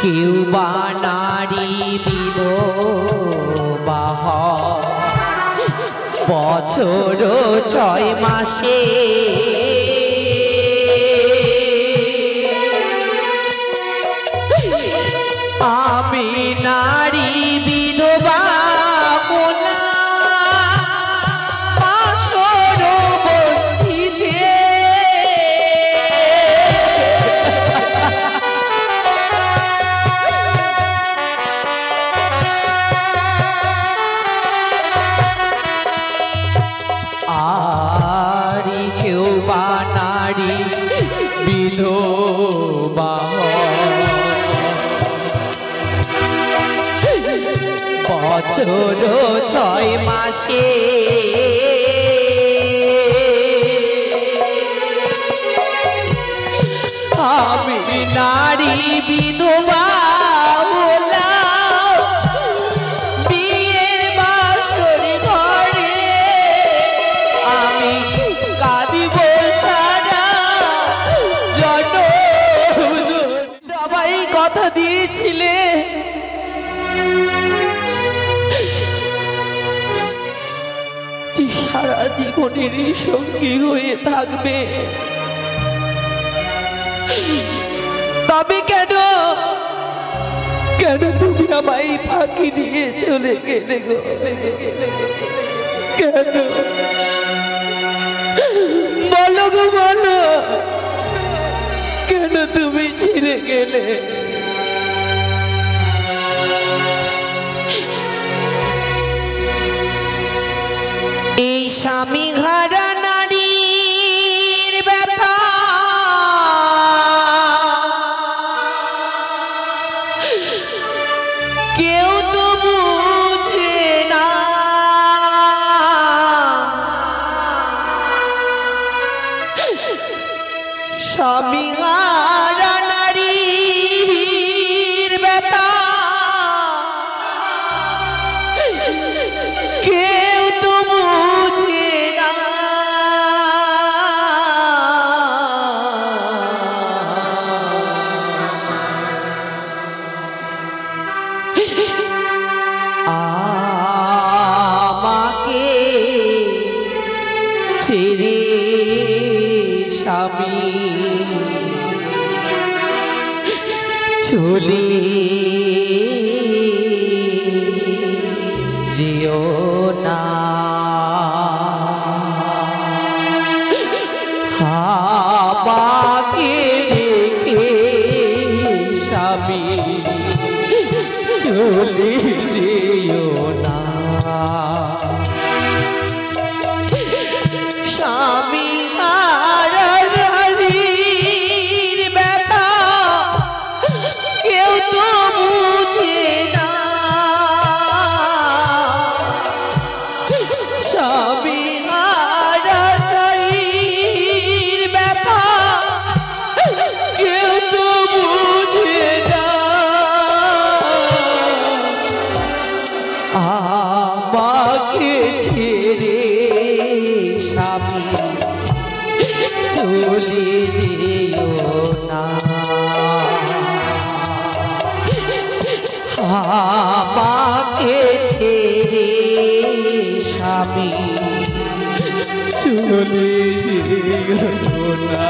কেউ বা নারী বিধবা বছর 6 মাসে আমি নারী বিধবা কেউ বা নারী বিধবা বছর 6 মাসে আমি নারী বিধবা কথা দিয়েছিলে সারা জীবনেরই সঙ্গী হয়ে থাকবে, তবে কেন কেন তুমি আমায় ফাঁকি দিয়ে চলে গেলে গো? কেন বলো গো, বলো কেন তুমি ছেড়ে গেলে? এই স্বামী হারা নারীর ব্যথা কেউ তো বুঝে না, স্বামী হারা নারীর ব্যথা কেউ তো বুঝে না। আমাকে ছেড়ে স্বামী চলে যেও না, আমাকে রেখে স্বামী চলে যেও না। স্বামী হারা নারীর ব্যথা কেউ তো বুঝে না, স্বামী হারা নারীর ব্যথা কেউ তো বুঝে না। আমাকে ছেড়ে স্বামী চলে যেও না, আমাকে ছেড়ে স্বামী চলে যেও না।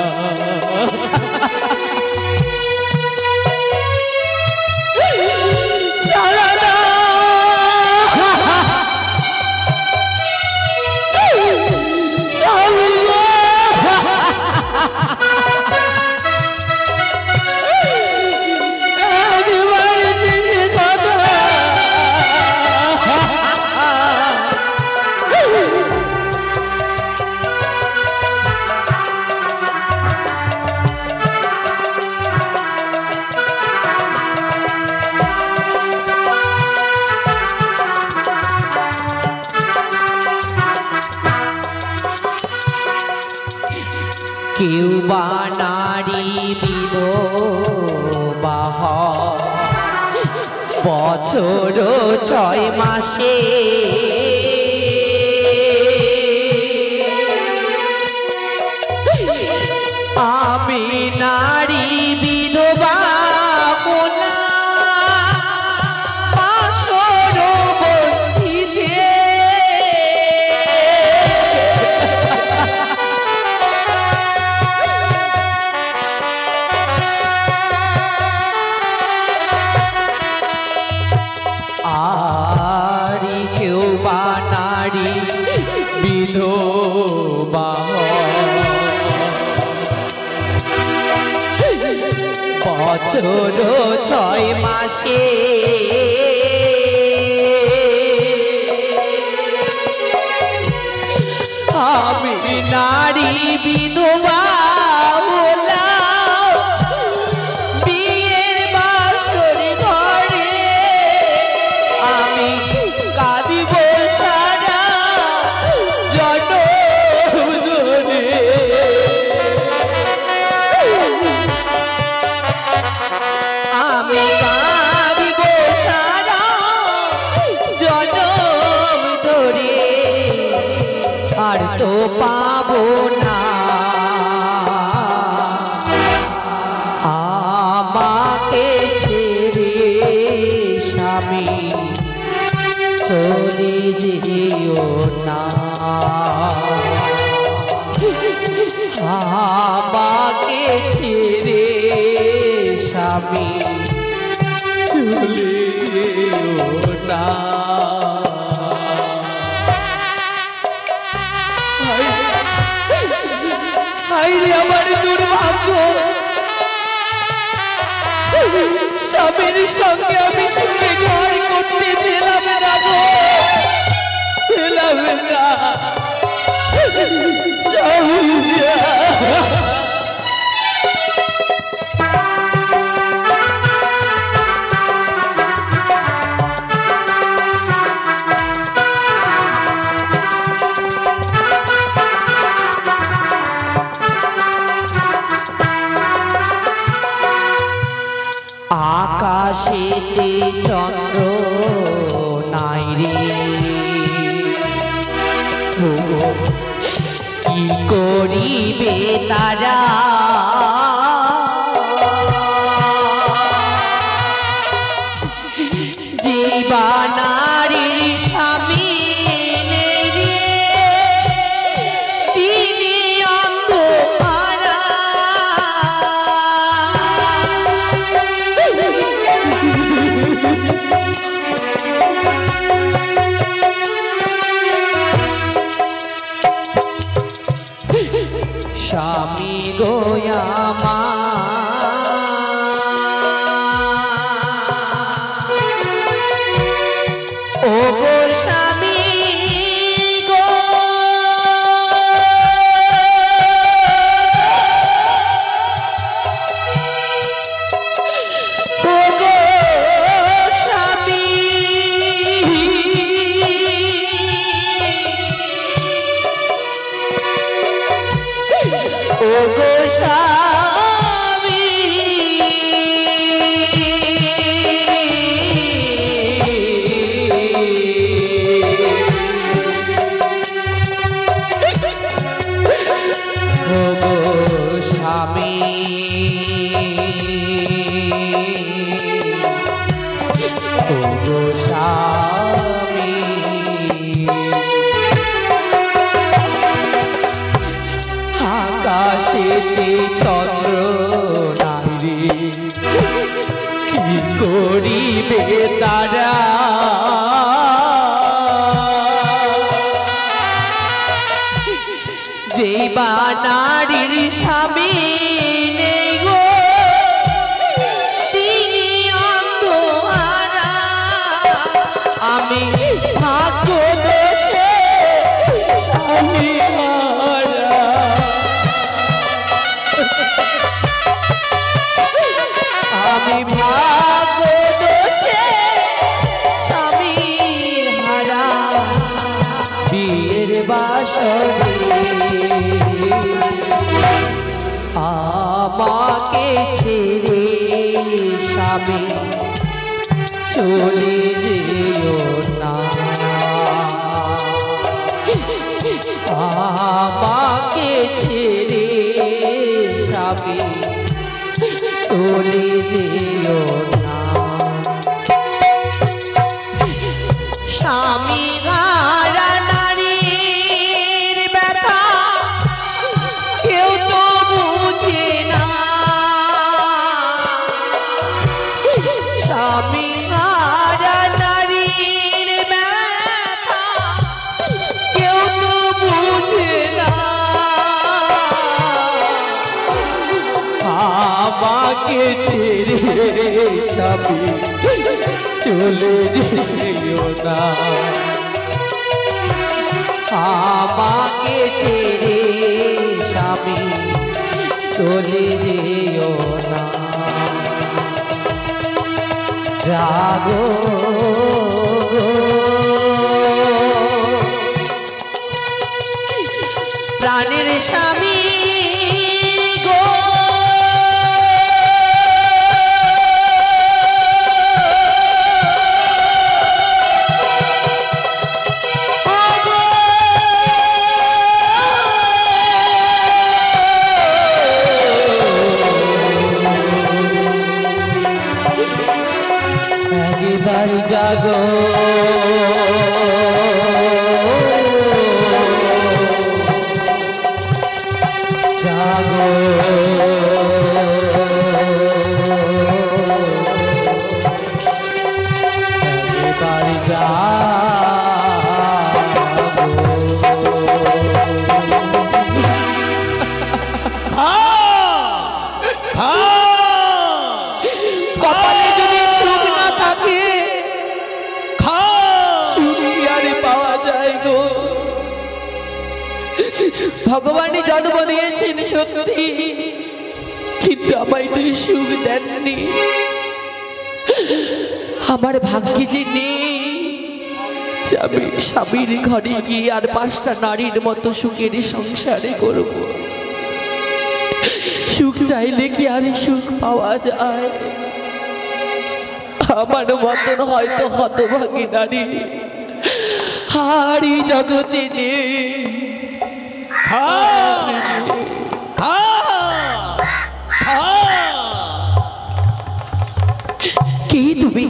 কেউ বা নারী বিধবা বছর 6 মাসে আমি নারী বিধবা কোনা বছর 6 মাসে আমি নারী বিধবা হলাম বিয়ের বাসর ঘরে আমি কাঁদিব সারা জনম ধরে আমি কাঁদিব সারা জনম ধরে আর তো পাবো না আমাকে ছেড়ে স্বামী চলে যেও না আমাকে ছেড়ে স্বামী চলে যেও না আমার দুর্ভাগ্য স্বামীর সঙ্গে আমি সুখে ঘর করতে পেলাম না গো পেলাম না আকাশেতে চন্দ্র নাই রে কি করিবে তারা জীবনারীর স্বামী নেই রে তিনি অন্ধকারা স্বামী গোয়ামা ও গো স্বামী গো ও গো স্বামী ও গো স্বামী ও গো স্বামী ও গো স্বামী আকাশেতে চন্দ্র নাই রে কি করিবে তারা যে বা নারীর স্বামী নেই গো তিনি অন্ধহারা আমি ভাগ্য দোষে স্বামী হারা আমি ভাগ্য দোষে স্বামী হারা বিয়ের বাসরে আমাকে ছেড়ে স্বামী চলে যেও না আমাকে ছেড়ে স্বামী চলে যেও না স্বামী হারা নারীর ব্যথা কেউ তো বুঝে না স্বামী হারা নারীর ব্যথা কেউ তো বুঝে না আমাকে ছেড়ে স্বামী চলে যেও না আমাকে ছেড়ে স্বামী চলে যেও না জাগো প্রাণের স্বামী গো একবার জাগো জাগো একবার কপালে যদি সুখ না থাকে সুখ কি আরে পাওয়া যায় গো ভগবানই জন্ম দিয়েছেন সত্যি কিন্তু আমায় তো সুখ দেননি আমার ভাগ্যে যে নেই যে আমি স্বামীর ঘরে গিয়ে আর 5টা নারীর মতো সুখের সংসারে করব সুখ চাইলে কি আর সুখ পাওয়া যায় আমার মতন হয়তো হতভাগী নারী হারি জগতে নেই কি তুমি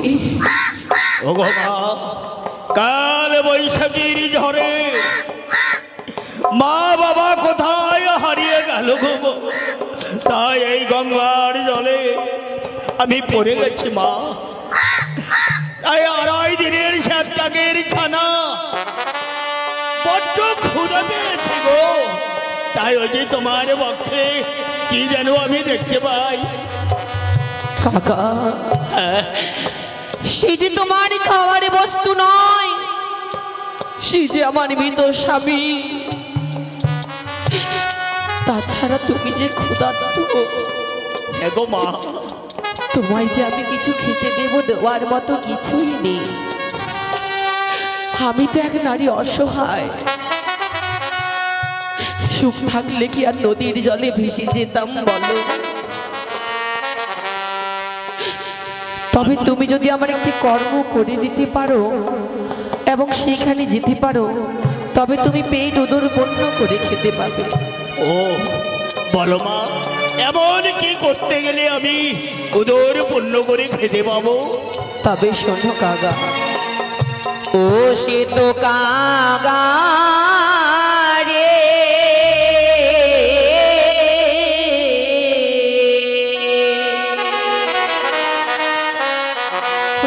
কাল বৈশাখীর ঝড়ে মা বাবা কোথায় হারিয়ে গেল গো তাই এই গঙ্গার জলে আমি পড়ে গেছি মা তাই 2.5 দিনের শ্বেতকাকের ছানা বড্ড ক্ষুধা পেয়েছে গো তাই ওই যে তোমার বক্ষে কি যেন আমি দেখতে পাই কাকা সে যে তোমার খাওয়ার বস্তু নয় সে যে আমার মৃত স্বামী তাছাড়া তুমি যে ক্ষুধার্ত গো মা তোমায় যে আমি কিছু খেতে দেব দেওয়ার মতো কিছুই নেই আমি তো এক নারী অসহায় সুখ থাকলে কি আর নদীর জলে ভেসে যেতাম বলো তবে তুমি যদি আমার একটি কর্ম করে দিতে পারো এবং সেখানে যেতে পারো তবে তুমি পেট উদর পূর্ণ করে খেতে পাবে ও বলো মা এমন কি করতে গেলে আমি উদর পূর্ণ করে খেতে পাবো তবে শোনো কাকা ও সে তো কাকা রে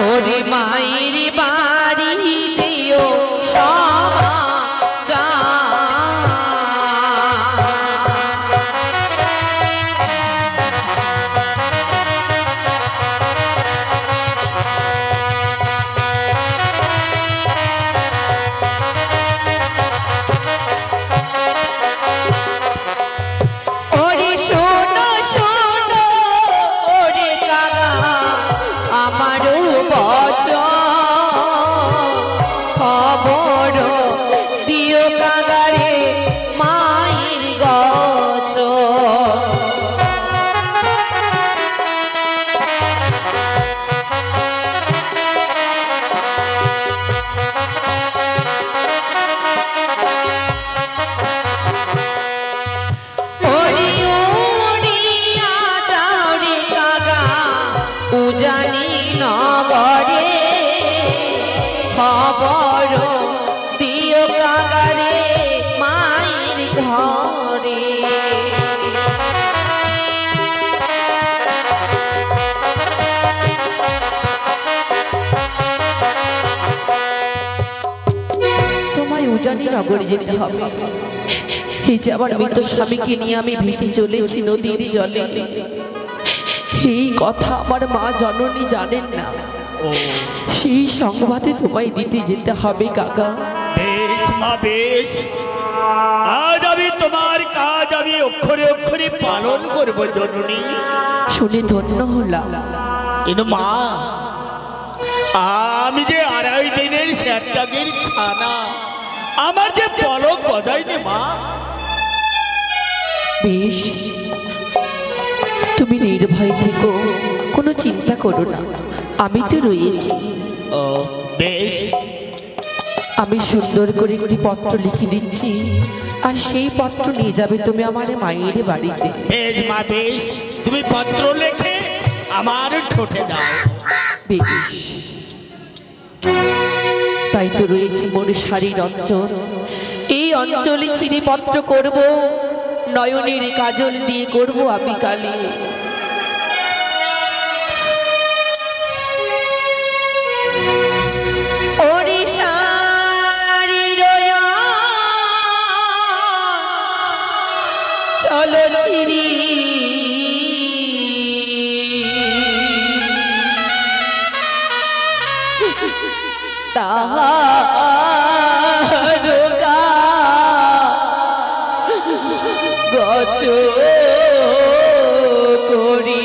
ওরে মায়ের বাড়ি দিও উজানি নগরে যেতে হবে। এই যে আমার মৃত স্বামীকে নিয়ে আমি ভেসে চলেছি নদীর জলে, এই কথা আমার মা জননী জানেন না। ও সেই সংবাদে তোমায় দিতে যেতে হবে কাকা। বেশ মা বেশ, আজ আমি তোমার কাজ আমি অক্ষরে অক্ষরে পালন করব জননী। শুনে ধন্য হলাম। কিন্তু মা, আমি যে 2.5 দিনের স্যাটাগের ছানা, আমার যে পলক গজায়নি মা। বেশ, তুমি নির্ভয় থেকো, কোনো চিন্তা করো না, আমি তো রয়েছি। ও বেশ, আমি সুন্দর করে একটি পত্র লিখে দিচ্ছি, আর সেই পত্র নিয়ে যাবে তুমি আমার মায়ের বাড়িতে। বেশ মা বেশ, তুমি পত্র লেখে আমার ঠোঁটে দাও। বেশ, তাই তো রয়েছে মোর শাড়ির অঞ্চল। এই অঞ্চলে চিনি পত্র করব, নয়নের কাজল দিয়ে করব আমি কালি। চলো চিরি তাহারোগা গচ করি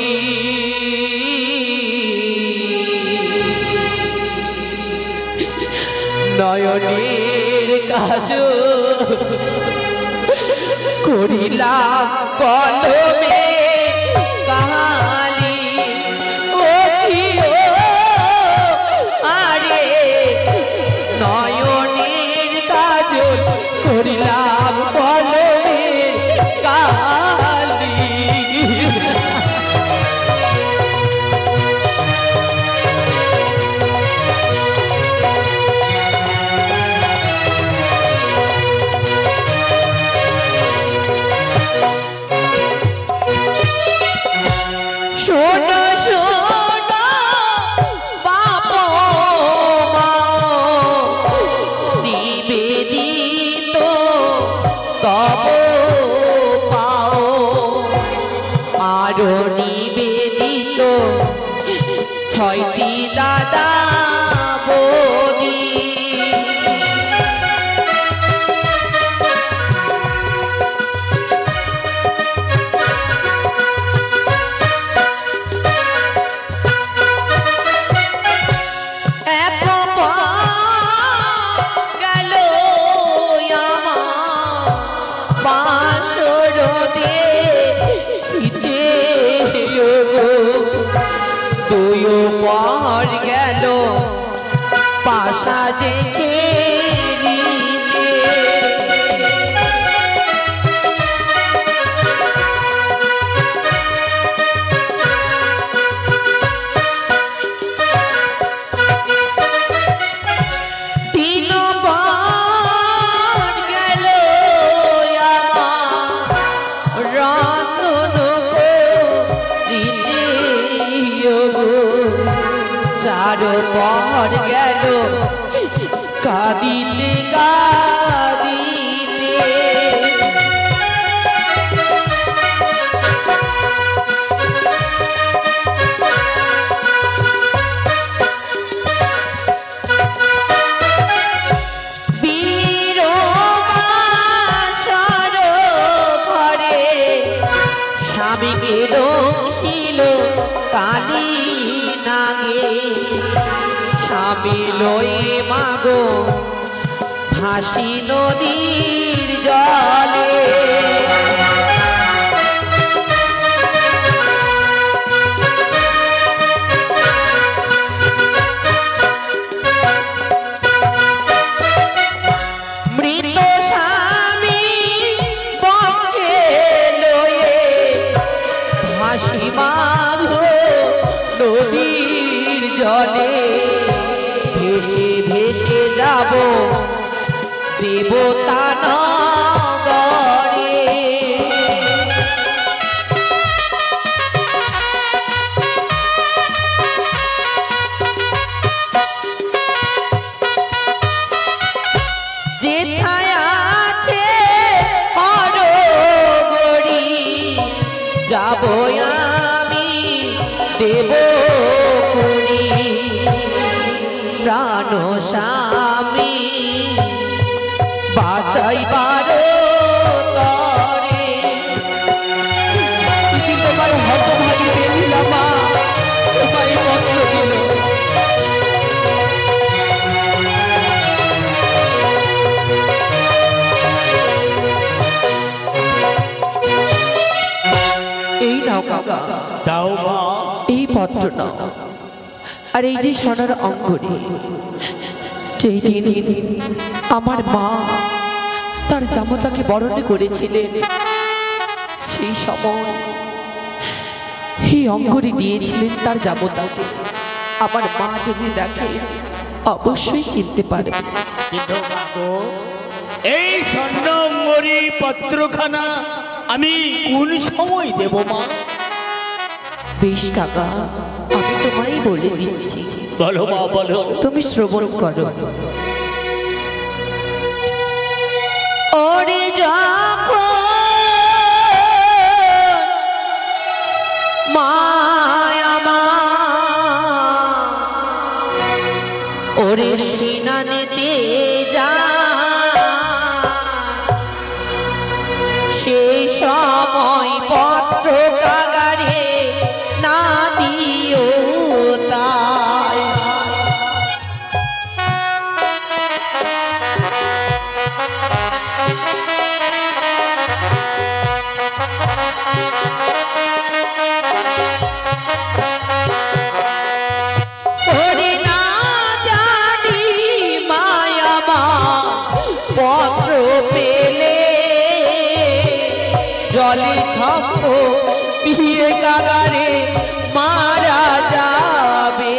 নয়নের কাজ করিলাম কলমে কালি। ও আরে নয়নের কাজল করিলাম কলমের কালি। শোনো শোনো বাপ মা, নিবেদিত তব পাও, আরো নিবেদিত 6টি দাদা বৌদি। গেল পাশা যে পর গেল কাঁদিতে কাঁদিতে। বীরমাসর ঘরে স্বামীকে রংশিল কালী নাগে, স্বামী লয়ে মাগো ভাসি নদীর জলে। মৃত স্বামী বকে লয়ে ভাসি মাগো নদীর জলে। ভেসে ভেসে যাব দেবতা নগরে। যেথায় আছে হরগড়ি যাব আমি মানুষ আমি বাঁচাইবার তরে কি তোমার হতভাগী বেহুলা মা তোমায় পত্র দিল। এই নাও কাকা, দাও মা। এই পত্র নাও, আর এই যে সোনার অঙ্গরে, যেই দিন আমার মা তার জামাতাকে বরণ করেছিলেন সেই সময় এই অঙ্গরে দিয়েছিলেন তার জামাতাকে। আমার মা যদি দেখে অবশ্যই চিনতে পারবে। কিন্তু বাবু, এই স্বর্ণমরি পত্রখানা আমি কোন সময় দেব মা? বেশ কাকা, আমি তোমায় বলে দিচ্ছি, বলো মা বলো। তুমি শ্রবণ করো। ওরে যখন মায়া মা ওরে সিনানেতে যা, সেই সময় পত্র কাগারে না দিও তাই। ওরে না জানি মায়া মা পত্র পেলে জলে ছম্প দিয়ে কাগারে মারা যাবে।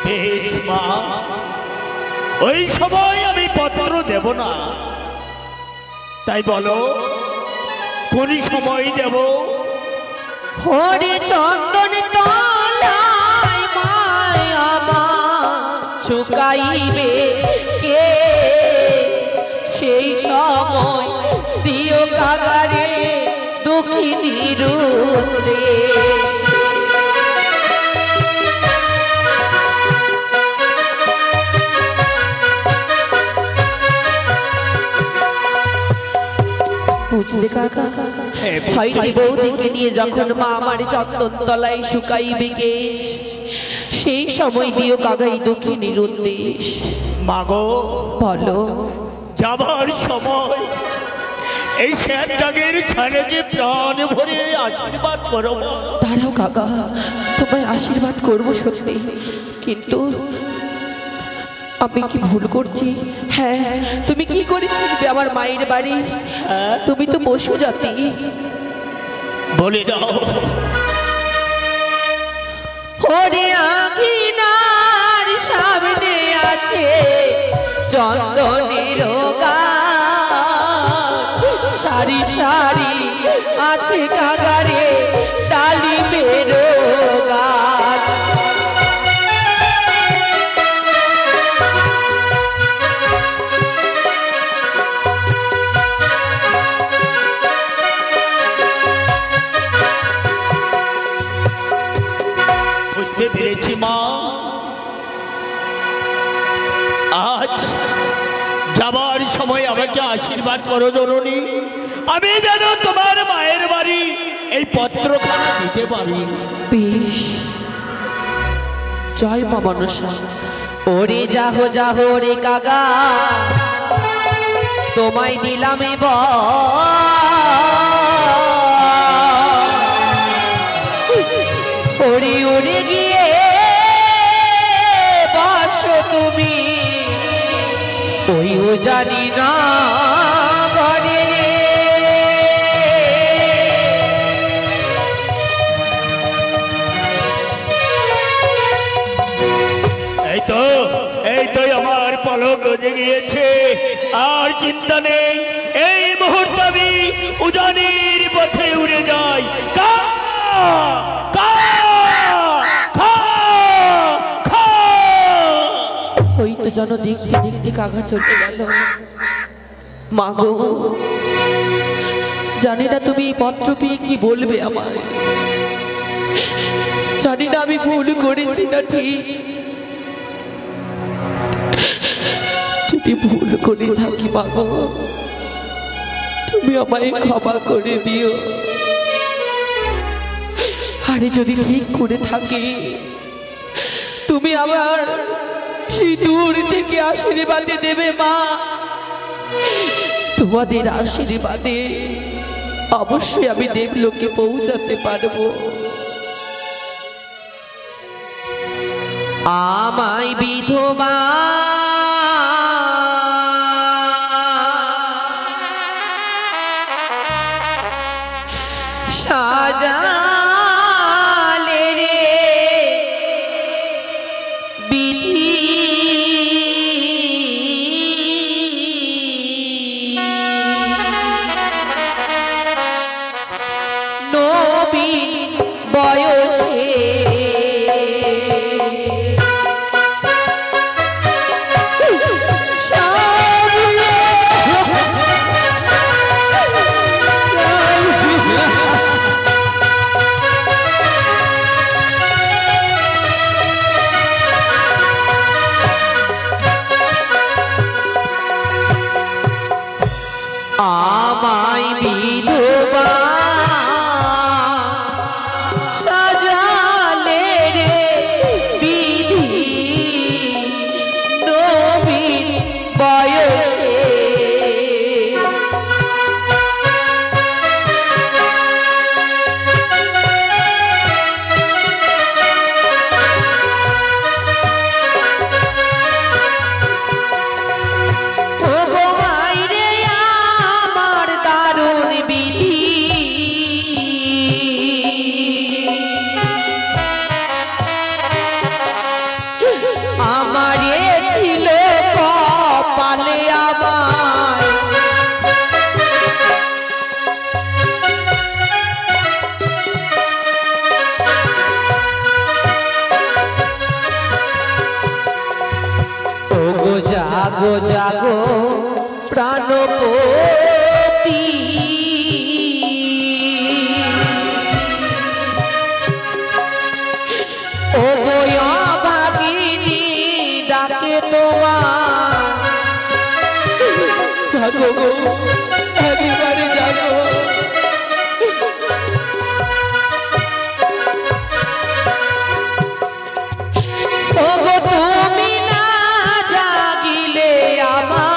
বেশ মা, ওই সময় আমি পত্র দেব না, তাই বলো কোন সময় দেব? হরে চন্দন তলায় মায়া মা শুকাইবে কে, সেই সময় দিও কাগারে দুঃখিনীর দেশ। বুঝলে কাকা, ছয়টি বৌদিকে নিয়ে যখন মা আমার চন্দন তলায় শুকাইবে কেশ, সেই সময় দিও কাগাই দক্ষিণীর উদ্দেশ। মাগো বলো। যাবার সময় এই শ্যামটাগের ছানে যে প্রাণ ভরে আশীর্বাদ করো। দাঁড়াও কাকা, তোমায় আশীর্বাদ করবো সত্যি, কিন্তু আমি কি ভুল করছি? হ্যাঁ, তুমি কি করেছিলে আমার মায়ের বাড়ি? তুমি তো পশু জাতি। বলে দাও। ওরে আঙিনার সামনে আছে চন্দনের গাছ, সারি সারি আছে কাগারে ডালিমের গাছ। বুঝতে পেরেছি মা, আজ যাবার সময় আমাকে আশীর্বাদ করো জননী, আমি যেন তোমার মায়ের বাড়ি এই পত্রখানা দিতে পারি। বেশ, জয় মা মনসা। ওরে যাহো যাহো রে কাকা, তোমায় দিলাম ওরে ওরে গিয়ে বসো তুমি, ওইও জানি না ঘরে রে। এই তো আমার পলক রয়ে গিয়েছে, আর চিন্তা নেই। এই মুহূর্তে আমি উজানির পথে উড়ে যাই। কা কা খা খা। ওই তো যেন দেখতে দেখতে কাকা চলে গেল। মা গো, জানি না তুমি এই পত্র পেয়ে কি বলবে আমায়, জানি না আমি ভুল করেছি না ঠিক। যদি ভুল করে থাকি মাগো, তুমি আমায় ক্ষমা করে দিও। আরে যদি ঠিক করে থাকি, তুমি আবার সেই দূর থেকে আশীর্বাদে দেবে মা। তোমাদের আশীর্বাদে অবশ্যই আমি দেবলোকে পৌঁছাতে পারবো। আমায় বিধবা সাজালে রে বিধি, নবীন বয়সে আমায় বিধবা সাজালে রে বিধি, নবীন বয়সে জাগো জাগো প্রাণপতি, ও গোয়া ভাগিনী ডাকে তোমার, জাগো গো একেবারে জাগো। ও গো তুমি না জাগিলে আমার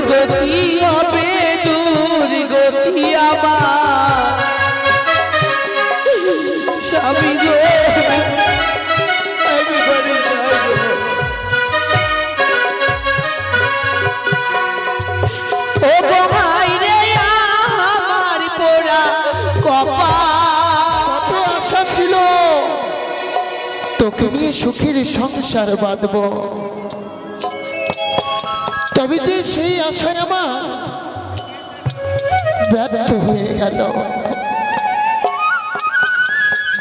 গতি হবে দুর্গতি আমার, স্বামী গো একেবারে জাগো। ও গো ভাই রে আমার পোড়া কপাল, কত আশা ছিল তোকে নিয়ে সুখের সংসার বাঁধব, তবে যে সেই আশায় আমার ব্যর্থ হয়ে গেল।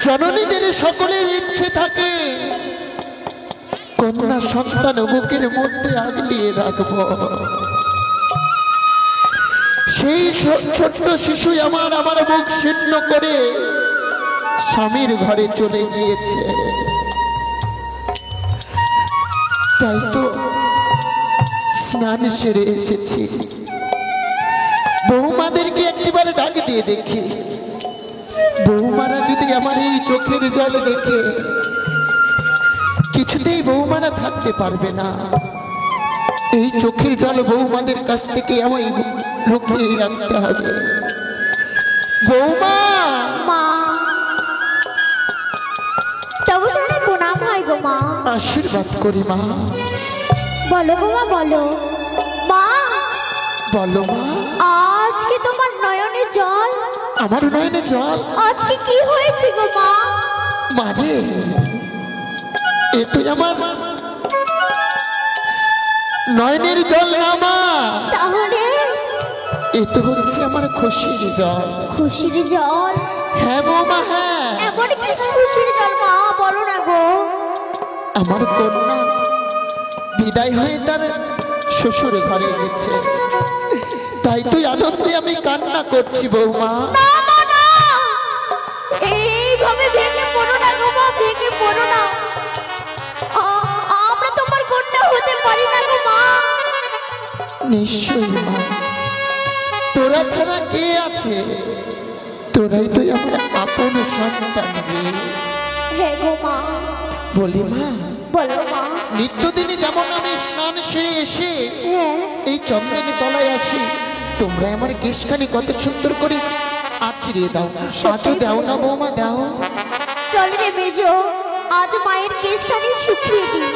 জননীদের সকলের ইচ্ছে থাকে কন্যা সন্তান বুকের মধ্যে আগলিয়ে রাখব, সেই ছোট্ট শিশু আমার বুক শীর্ণ করে স্বামীর ঘরে চলে গিয়েছে। তাই তো স্নান সেরে এসেছি, বৌমাদেরকে একেবারে ডাক দিয়ে দেখি, বৌমারা যদি আমার এই চোখের জল দেখে কিছুতেই বৌমারা থাকতে পারবে না। এই চোখের জল বৌমাদের কাছ থেকে আমায় লুকিয়ে রাখতে হবে। বৌমা, মা তবু শুনে প্রণাম হয় গো মা। আশীর্বাদ করি মা। বলো গো মা, বলো মা। বলো মা। আজকে তোমার নয়নে জল। আমার নয়নে জল? আজকে কি হয়েছে গো মা? মানে এ তো আমার নয়নের জল না মা, তাহলে এ তো হচ্ছে আমার খুশির জল। খুশির জল? হ্যাঁ বৌমা, হ্যাঁ। এমন কি খুশির জল মা, বলো না গো। আমার কন্যা বিদায় হয়ে তার শ্বশুর ঘরে গেছে, তাই তুই আনন্দে আমি কান্না করছি বৌমা। না মা না, এইভাবে ভেঙে পড়ো না গো মা, ভেঙে পড়ো না। আমরা তোমার কন্যা হতে পারি না গো মা। নিশ্চয়ই মা, তোরা ছাড়া কে আছে? তোরাই তো আমার আপন সন্তান রে। হ্যাঁ গো মা। বলি মা, বলো মা। নিত্যদিনই যেমন আমি স্নান সেরে এসে হ্যাঁ এই চন্দ্রানী তলায় আসি, তোমরা আমার কেশখানি কত সুন্দর করে আছড়িয়ে দাও। আজও দাও না বৌমা, দাও। চল রে মেজো, আজ মায়ের কেশখানি শুকিয়ে দিই।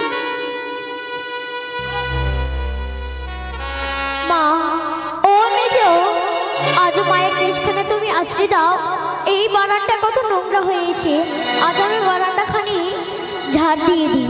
মা, ও মেজো, আজ মায়ের কেশখানা তুমি আছড়ে দাও। এই বারান্দা কত নোংরা হয়েছে, আজ আমি বারান্দা খানি ঝাড় দিয়ে দিই।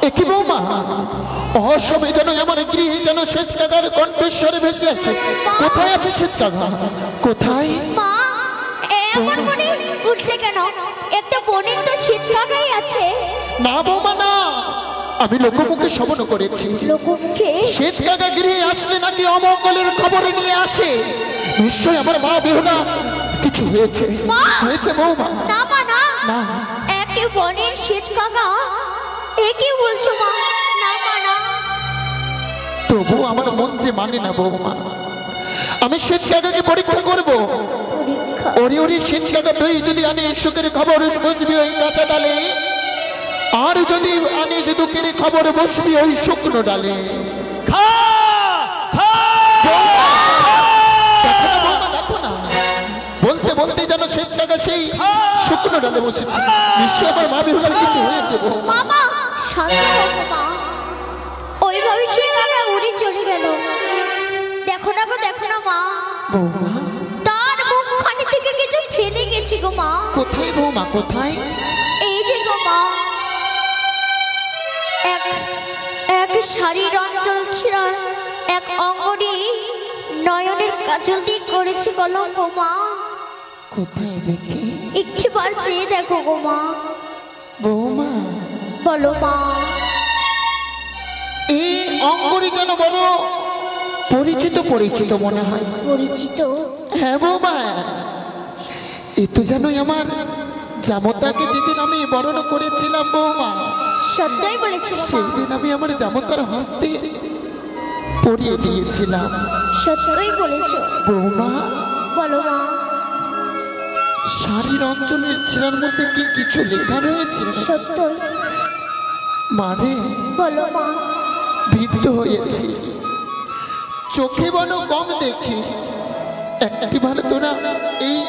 একই বৌমা, অসময়ে যেন আমার গৃহে যেন শ্বেত কাকার কণ্ঠস্বরে ভেসে আছে। কোথায় আছে শ্বেত কাকা? কোথায়? মা, এমন করে উঠলে কেন? একটা বোনের তো শীতকাগাই আছে। না বৌমা না, আমি লোকমুখে শ্রবণ করেছি লোকমুখে? শ্বেত কাকা গৃহে আসলে নাকি অমঙ্গলের খবর নিয়ে আসে। নিশ্চয় আমার মা বেহুলা কিছু হয়েছে। মা! হয়েছে বৌমা? না মা না, না। একে বোনের শীতকাগা, এ কি বলছো মা? না মা না। তবু আমার মন যে মানে না বৌমা। আমি শ্বেত কাকাকে পরীক্ষা করবো। পরীক্ষা? ওরে ওরে শ্বেত কাকা তুই যদি আনে সুখের খবর বসবি ওই কাঁচা ডালে, আর যদি আনে যে দুঃখের খবর বসবি ওই শুকনো ডালে। খা খা দেখো না বৌমা, দেখো না, বলতে বলতে যেন শ্বেত কাকা সেই শুকনো ডালে বসেছে। নিশ্চয় আমার মা বেহুলার কিছু হয়েছে বৌমা। মামা, শান্ত হও মা। ওইভাবে শীতকাগা উড়ে চলে গেল। দেখো না গো, দেখো না মা, বৌমা তার মুখখানি থেকে কিছু ফেলে গেছে গো মা। কোথায় বৌমা, কোথায়? এই যে গো মা, এক শাড়ির অঞ্চল ছিঁড়া এক অঙ্গনি নয়নের কাজল দিয়ে করেছে কলঙ্ক মা। কোথায় দেখি? একটিবার চেয়ে দেখো গো মা। বৌমা বলো মা। এই অঙ্গরি যেন বড় পরিচিত পরিচিত মনে হয়। পরিচিত? হ্যাঁ বৌমা, এ তো জানোই আমার জামতাকে যেদিন আমি বরণ করেছিলাম বৌমা, সত্যই বলেছো গো মা। সেই দিন আমি আমার জামতার হস্তে পরিয়ে দিয়েছিলাম। সত্যই বলেছো বৌমা, বলো মা। শাড়ির অঞ্চলের ছেঁড়ার মধ্যে কি কিছু লেখা রয়েছে? সত্যই? মানে বলো মা। বিদ্ধ হয়েছি, চোখে বলো কম দেখি। একটিবার তোরা এই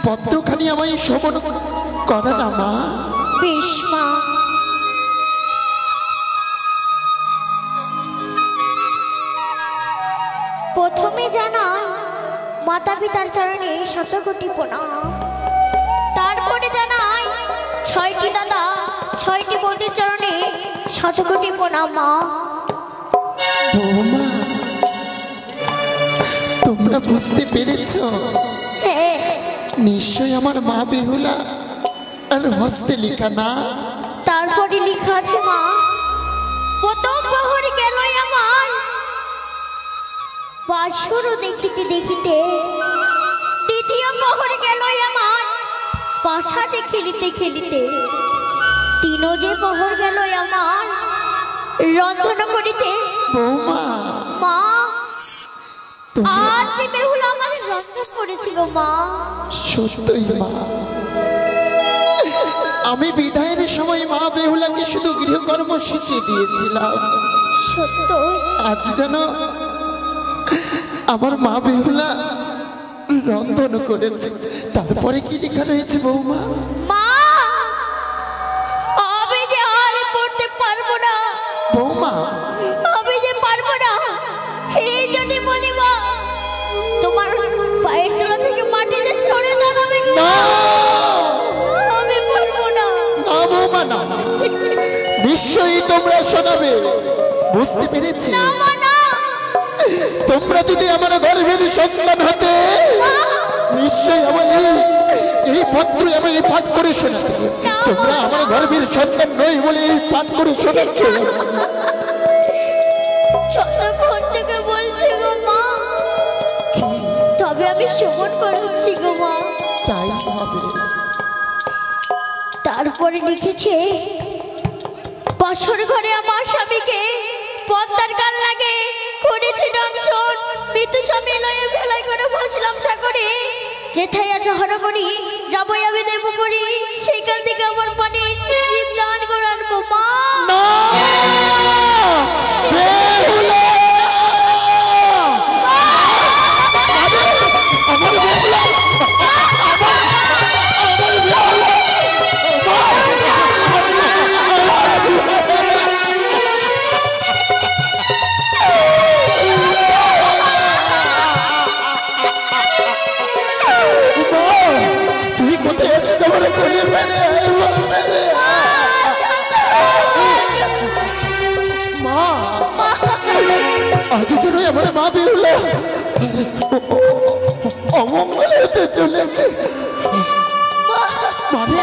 পত্রখানি আমায় শ্রবণ করা না মা। বেশ মা। প্রথমে জানাই মাতা পিতার চরণে শতকোটি প্রণাম। তারপরে জানাই 6টি দাদা 6টি বৌদির চরণে শতকোটি প্রণাম মা। বৌমা, তোমরা বুঝতে পেরেছ? হ্যাঁ, নিশ্চয় আমার মা বেহুলা আর হস্তে লেখা না। তারপরে লেখা আছে মা, প্রথম প্রহর গেল আমার বাসুর দেখিতে দেখিতে, দ্বিতীয় প্রহর গেল আমার পাশাতে খেলিতে খেলিতে, তিনো যে প্রহর গেল আমার রন্ধন করিতে। বৌমা, মা, তোমরা আজ যে বেহুলা আমাদের রন্ধন করেছিল মা। সত্যই মা, আমি বিদায়ের সময় মা বেহুলাকে শুধু গৃহকর্ম শিখিয়ে দিয়েছিলাম। সত্য? আজ যেন আমার মা বেহুলা রন্ধন করেছে। তারপরে কি লেখা রয়েছে বৌমা? মা, আমি যে আর পড়তে পারবো না বৌমা, আমি যে পারবো না। এই যদি বলি মা, তোমার পায়ের না আমি পারবো না। না বৌমা না, নিশ্চয়ই তোমরা শোনাবে। বুঝতে পেরেছি, না মা, না। তোমরা যদি আমার গর্ভের সন্তান হতে, নিশ্চয়ই আমার এই পত্র আমি এই পাঠ করে শোনাতে। তোমরা আমার গর্ভের সন্তান নই বলে এই পাঠ করে শোনাচ্ছ। যতক্ষণ থেকে বলছি গো মা, তবে আমি শোভন করছি গো মা। তাই হবে। তারপরে লিখেছে, বাসর ঘরে আমার স্বামীকে পদ্মার কাল লাগে করেছে দংশন, মৃত্যু স্বামী লয়ে ভেলাই করে ভাসলাম সাগরে, যেথায় আছে হরগরি যাবই আমি দেব করি, সেইখান থেকে আমার পানি জীব দান করার গো মা। না বেহুলা! আমার বেহুলা! তুই কোথায় আছিস? আমার কোলে ফেলে মা, আজ যেন আমার মা বেহুলা অমঙ্গল হতে চলেছে। মানে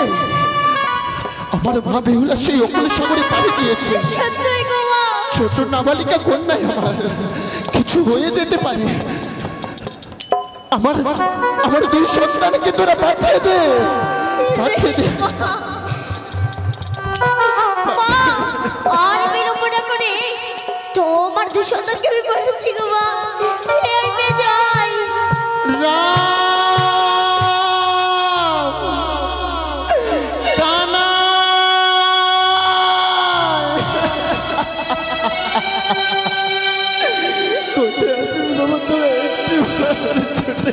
আমার মা বেহুলা সেই অকুল সাগরে পাড়ি দিয়েছে। সত্যই গো মা। ছোট নাবালিকা কন্যাই আমার, কিছু হয়ে যেতে পারে। আমার আমার দুই সন্তানকে তোরা পাঠিয়ে দে, পাঠিয়ে দে। মা, আর বিলম্ব না করে তোমার দুই সন্তানকে আমি পাঠাচ্ছি গো মা। আমি যাই। রাম! কানাই! কোথায় আছিস বাবা তোরা? একটু ছুটে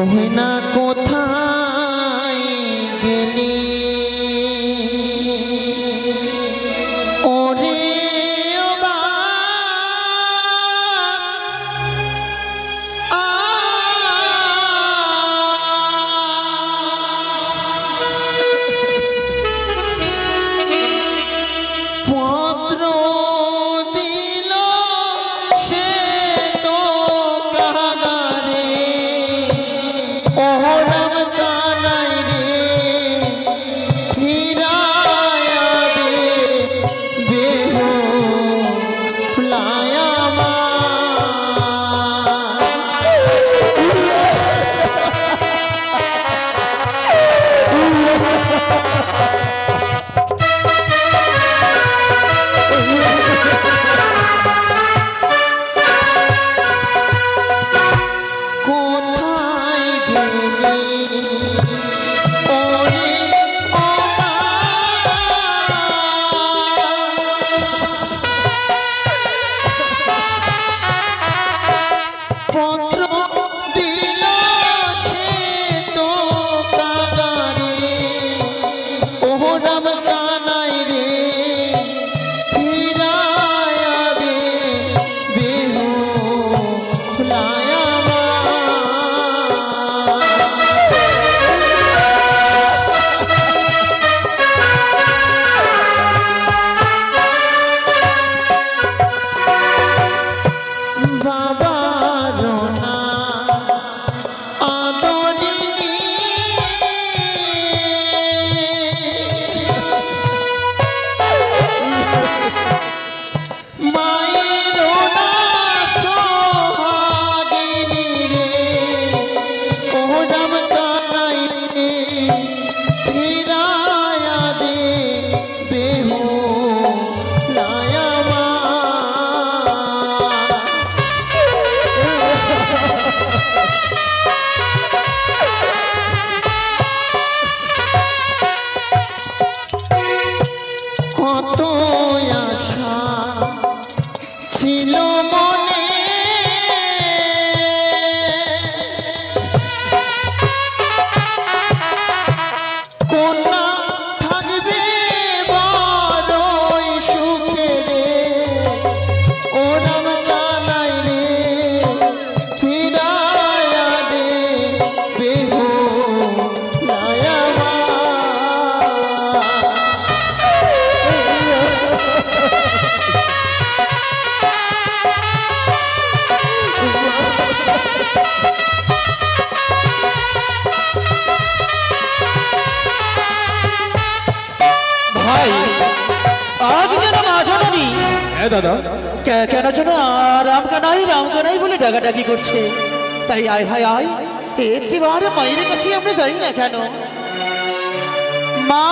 ওই না কোথায় গেলি ওরে ও বা পত্র দিল সে তো কাগারে ও রাম কানাই রে ফিরায়া দে বেহুলায়া মা। কোথায় গেলি ওরে ও বা পত্র দিল সে তো কাগারে ও রাম কানাই রে ফিরায়া দাদা? কেন যেন রাম কানাই বলে ডাকাডাকি করছে। তাই আয় ভাই আয়, একটিবারে মায়ের কাছে আমরা যাই না কেন? মা!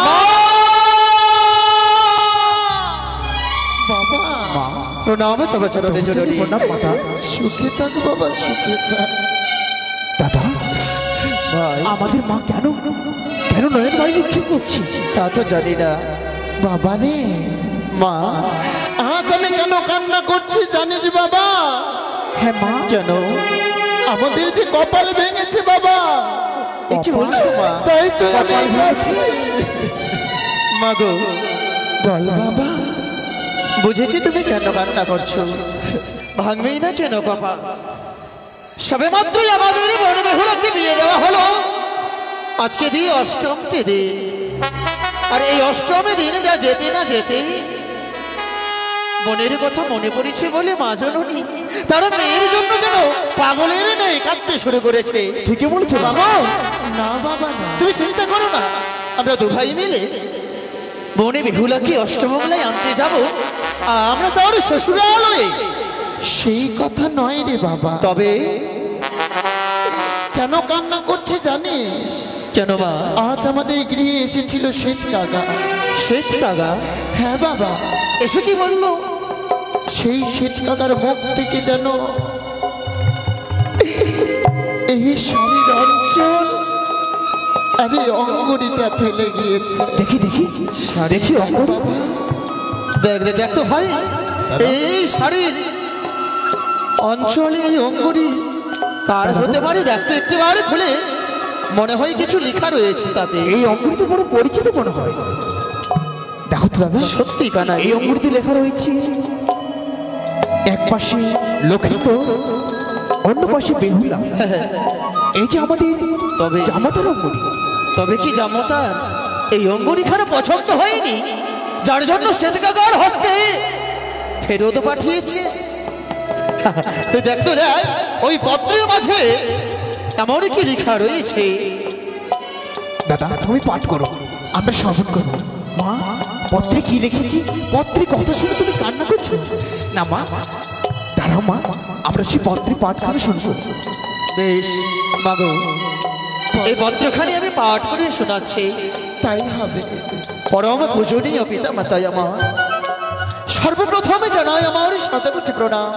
বাবা, প্রণাম তবে চরণে জননী। প্রণাম মাতা। সুখে থাক বাবা, সুখে থাক। দাদা ভাই, আমাদের মা কেন নয়ন ভাই নিক্ষেপ করছি তা তো জানি না। বাবা রে, মা, আজ আমি কেন কান্না করছি জানিস বাবা? হ্যাঁ মা, কেন? আমাদের যে কপাল ভেঙেছে বাবা। এ কি বলছো মা? তাই তো আমি ভাবছি। মা গো, বল বাবা। বুঝেছি তুমি কেন কান্না করছো। ভাঙবেই না কেন কপাল? সবে মাত্রই আমাদের বড় বেহুলাকে বিয়ে দেওয়া হলো। আজকে দিয়ে অষ্টমটি দিন, আর এই অষ্টমী দিন যেতে না যেতে বোনের কথা মনে পড়েছে বলে মা জননী তারা মেয়ের জন্য যেন পাগলের নেই কাঁদতে শুরু করেছে। ঠিকই বলছো বাবা, না বাবা না। তুমি চিন্তা করো না, আমরা দু ভাই মিলে বনে বেহুলাকে অষ্টমঙ্গলায় আনতে যাব। আমরা তার শ্বশুরালয়ে। সেই কথা নয় রে বাবা। তবে কেন কান্না করছে জানিস? কেন মা? আজ আমাদের গৃহে এসেছিল শেঠ কাকা। শেঠ কাকা? হ্যাঁ বাবা। এসে কি বললো? সেই শেঠ কাকার মুখ থেকে যেন এই শরীর অঞ্চল আরে অঙ্গুরিটা ফেলে গিয়েছে। দেখি দেখি অঙ্গুর। দেখ তো ভাই, এই শাড়ির অঞ্চলে এই অঙ্গুরি কার হতে পারে? দেখতে একেবারে খুলে মনে হয় কিছু লেখা রয়েছে তাতে। এই অঙ্গুরিতে বড় পরিচিত মনে হয়। দেখো তো দাদা, সত্যি কানা, এই অঙ্গুরিতে লেখা রয়েছে এক পাশে লক্ষিত, অন্য পাশে বেহুলা। এই যে আমাদের তবে জামাতার অঙ্গুরি। তবে কি জামতার এই অঙ্গুরিখানা পছন্দ হয়নি, যার জন্য শ্বেত কাকার হস্তে ফেরত পাঠিয়েছে? দেখ তো দেখ, ওই পত্রের মাঝে এমন কি লেখা রয়েছে। দাদা তুমি পাঠ করো, আমরা শ্রবণ করবো। মা, পত্রে কি লিখেছি? পত্রে কথা শুনে তুমি কান্না করছো? না মা, দাঁড়াও মা, আমরা সেই পত্রে পাঠ করে শুনবো। বেশ মাগো, এই পত্রখানি আমি পাঠ করে শোনাচ্ছি। তাই হবে। পরম পূজনীয় পিতা মাতায় আমার সর্বপ্রথমে জানাই আমার শতকোটি প্রণাম।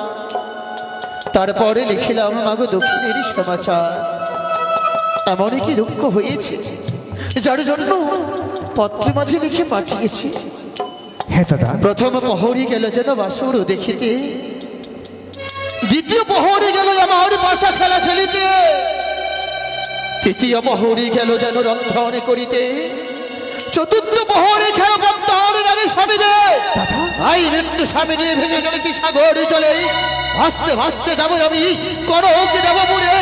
তারপরে লিখিলাম মাগো দক্ষিণের সমাচার। এমনই কি দুঃখ হয়েছে যার জন্য পত্রের মাঝে লিখে পাঠিয়েছি। হ্যাঁ দাদা। প্রথম প্রহরী গেল যেন বাসুর দেখিতে, দ্বিতীয় প্রহরী গেল আমার পাশা খেলা খেলিতে, তৃতীয় প্রহরী গেল যেন রন্ধন করিতে, চতুর্থ প্রহরী খেল পদ্মার আগে স্বামী রে ভাই মৃত্যু স্বামী নিয়ে ভেসে চলেছি সাগর চলে, ভাসতে ভাসতে যাবো আমি করকে যাবো পুরে।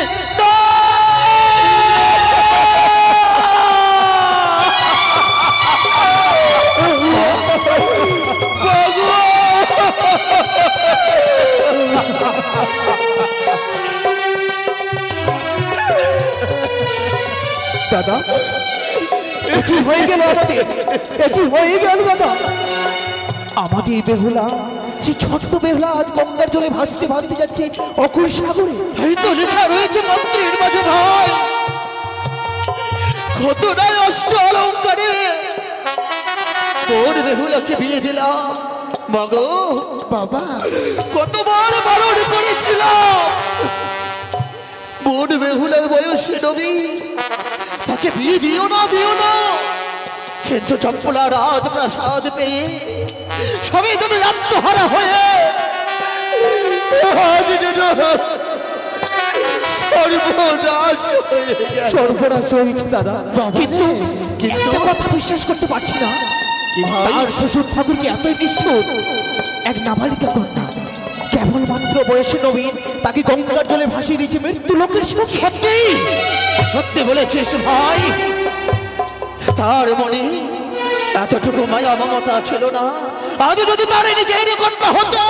দাদা কি হয়ে গেল? কি হয়ে গেল দাদা? আমাদের বেহুলা, সেই ছোট্ট বেহুলা আজ গঙ্গার জলে ভাসতে ভাসতে যাচ্ছে অকুল সাগরে। এই তো লেখা রয়েছে মন্ত্রীর মাঝে ভাই, কতটাই অষ্ট অলঙ্কারে তোর বেহুলাকে বিয়ে দিলাম। মগো বাবা, কতবার বারণ করেছিলাম, বোন বেহুলার বয়সে নবী, তাকে বিয়ে দিও না কিন্তু চম্পলা রাজপ্রাসাদ পেয়ে সবাই তুমি আত্মহারা হয়ে আজ যেন সর্বনাশ হয়ে গেল। সর্বনাশ হয়েছে দাদা। কিন্তু একটা কথা বিশ্বাস করতে পারছি না, কি ভাই? আর শ্বশুর ঠাকুরকে এতই নিষ্ঠুর, এক নাবালিকা কন্যা কেবলমাত্র বয়সে নবীন, তাকে গঙ্গার জলে ভাসিয়ে দিয়েছে মৃত্যু লোকের সঙ্গে। সত্যি সত্যি বলেছিস ভাই, তার মনে এতটুকু মায়া মমতা ছিল না। আজ যদি তার নিজের কন্যা হতো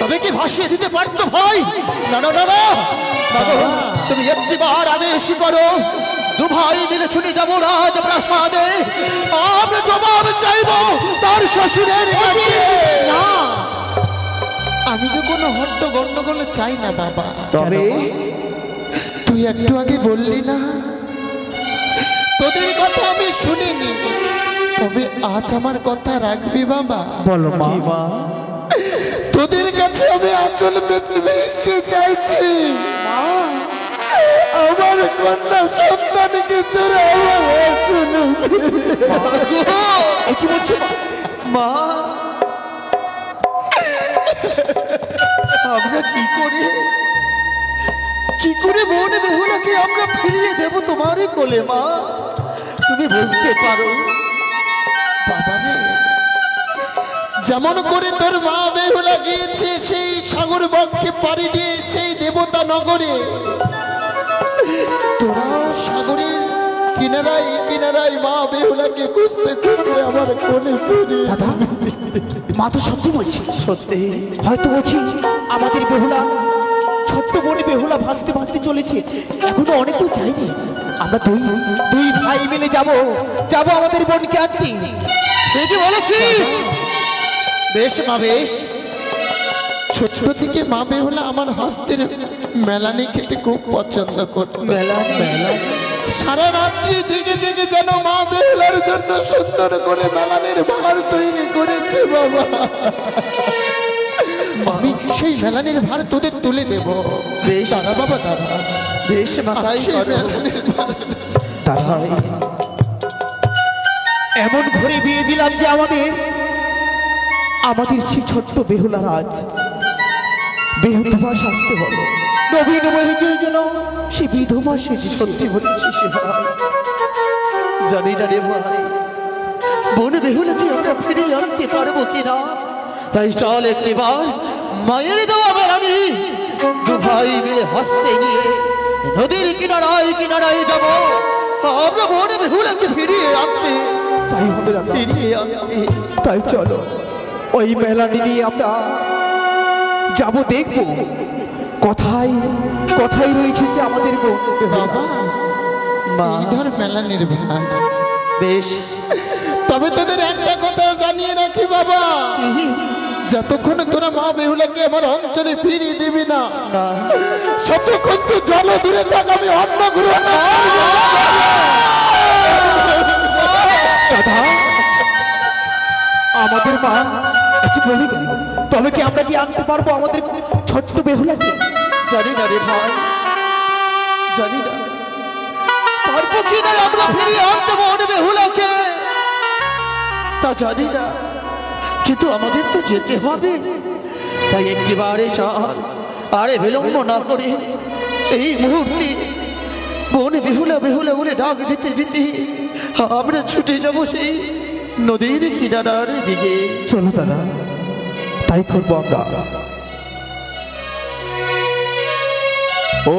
তবে কি ভাসিয়ে দিতে পারতো ভাই? না না না না, তুমি একটিবার আদেশ করো, দু ভাই মিলে ছুটে যাবো রাজপ্রাসাদে, আমরা জবাব চাইবো তার শ্বশুরের কাছে। না, আমি যে কোনো হট্ট গন্ডগোল চাই না বাবা। তবে তুই একটু আগে বললি না তোদের কথা আমি শুনিনি, তবে আজ আমার কথা রাখবি বাবা? বলো মা। তোদের কাছে আমি আঁচল পেতে ভেঙে চাইছি, আমার কন্যা সন্তানকে তোরা আমার শুনবি। কি বলছো মা? আমরা কি করে বোন বেহুলাকে আমরা ফিরিয়ে দেব তোমারই কোলে মা? তুমি বুঝতে পারো বাবা রে, যেমন করে তোর মা বেহুলা গিয়েছে সেই সাগর বক্ষে পাড়ি দিয়ে সেই দেবতা নগরে, তোরা সাগরের কিনারায় কিনারায় মা বেহুলাকে খুঁজতে খুঁজতে আমার কোলে ফিরিয়ে দাদা, মা তো সত্যি বলছি। সত্যি হয়তো বলছি আমাদের বেহুলা, ছোট্ট বোন বেহুলা ভাসতে ভাসতে চলেছে, এখনো অনেক দূর যায়নি। আমরা দুই ভাই মিলে যাব আমাদের বোনকে আনতে। ঠিকই বলেছিস। বেশ মা বেশ। ছোট থেকে মা বেহুলা আমার হস্তের মেলানি খেতে খুব পছন্দ করত। মেলানি সারা রাত্রি জেগে জেগে যেন মা বেহুলার জন্য সুন্দর করে মেলানের ভার তৈরি করেছে বাবা। আমি সেই মেলানের ভার তোদের তুলে দেব। বেশ দাদা বাবা, দাদা বেশ মাথায় সেই করো। মেলানের ভার দাদা, এমন ঘরে বিয়ে দিলাম যে আমাদের সেই ছোট্ট বেহুলার আজ বেহুধবা শাস্তি হলো। নবীন বহিকের জন্য সে বিধবা সেজে। সত্যি বলেছিস ভাই। জানি না রে ভাই, বোন বেহুলাকে আমরা ফিরে আনতে পারবো কিনা। তাই চল একটিবার মায়ের দেওয়া মেলানি দু ভাই মিলে হস্তে নিয়ে নদীর কিনারায় কিনারায় যাব আমরা বোন বেহুলাকে ফিরিয়ে আনতে। তাই হবে দাদা, ফিরিয়ে আনতে। তাই চলো ওই মেলানি নিয়ে আমরা যাব, দেখবো কোথায় কোথায় রয়েছে যে আমাদের বোন বেহুলা। বাবা মা এই ধর মেলানের ভার। বেশ, তবে তোদের একটা কথা জানিয়ে রাখি বাবা, যতক্ষণ তোরা মা বেহুলাকে আমার অঞ্চলে ফিরিয়ে দিবি না, ততক্ষণ তো জল দূরে থাক, আমি অন্ন গ্রহণ দাদা, আমাদের মা কি বলে গেল, তবে কি আমরা কি আনতে পারবো আমাদের ছোট্ট বেহুলাকে? জানি না রে ভাই, জানি না পারবো কি না আমরা ফিরিয়ে আনতে বোন বেহুলাকে, তা জানি না, কিন্তু আমাদের তো যেতে হবে। তাই একটিবারে চল, আরে বিলম্ব না করে এই মুহূর্তে বোন বেহুলা বেহুলা বলে ডাক দিতে দিতে আমরা ছুটে যাব সেই নদীর কিনারার দিকে। চলো দাদা, তাই করবো আমরা। ও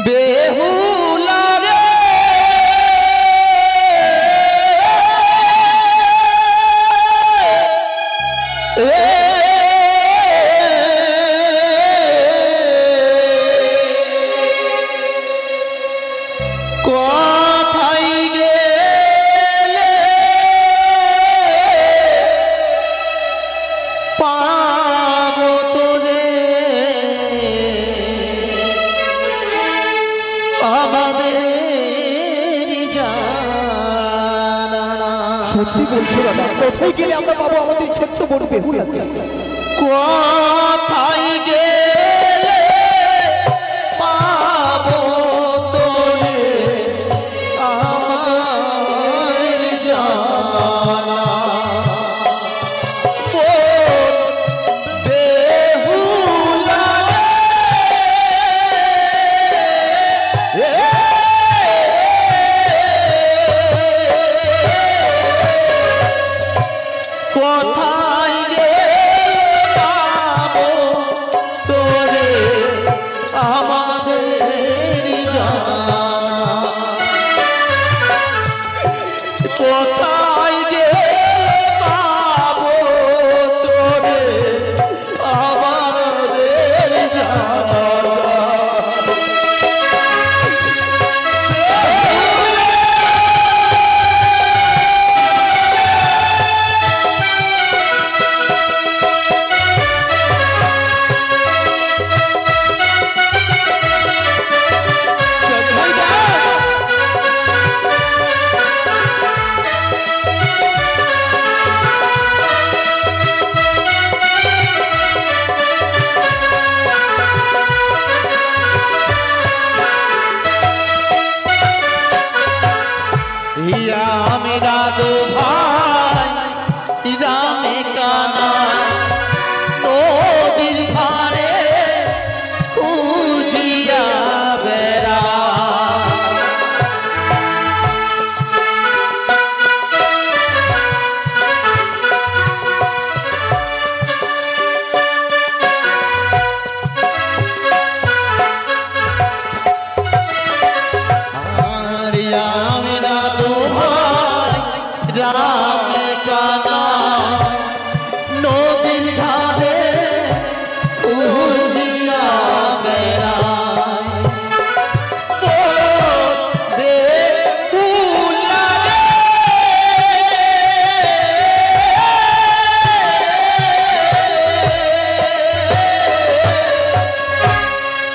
বেহুলা রে কোথায় গেলে পাবো তোরে আমাদের জানা। সত্যি বলছো দাদা, কোথায় গেলে আমরা পাবো আমাদের ছোট্ট বোন বেহুলাকে? কোথায় গেলে পাবো তোরে আমার জানা। বেহুলা রে, কোথায় গেলে পাবো তোরে আমাদের জানা। কোথায় গেলে পাবো তোরে আমাদের জানা। ইয়া আমি দাদু ভাই রামে কানা নদীর ধারে খুঁজিয়া বেড়া আমি দাদু ভাই রামে কানা নদীর ধারে খুঁজিয়া বেড়া রে ফুলা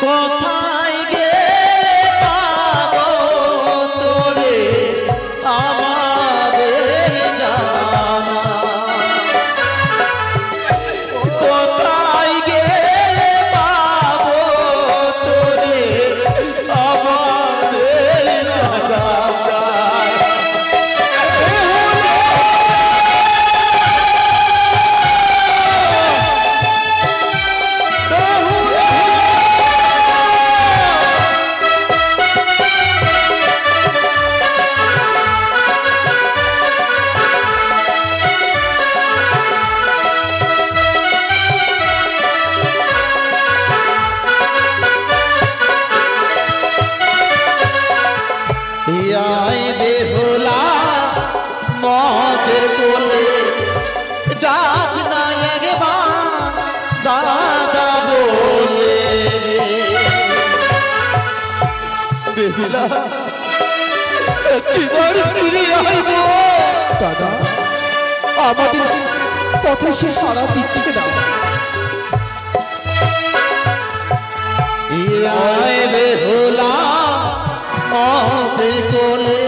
কোথায় গেলে পাবো তোরে আমাদের জানা কোথায় গেলে পাবো তোরে আমাদের জানা ইয়াই বেহুলা মদের কোলে ডাক না একবার দাদা বলে বেহুলা একবার ফিরে আইব দাদা আমাদের কথা সে সারা দিচ্ছে না। ইয়াই বেহুলা মদের কোলে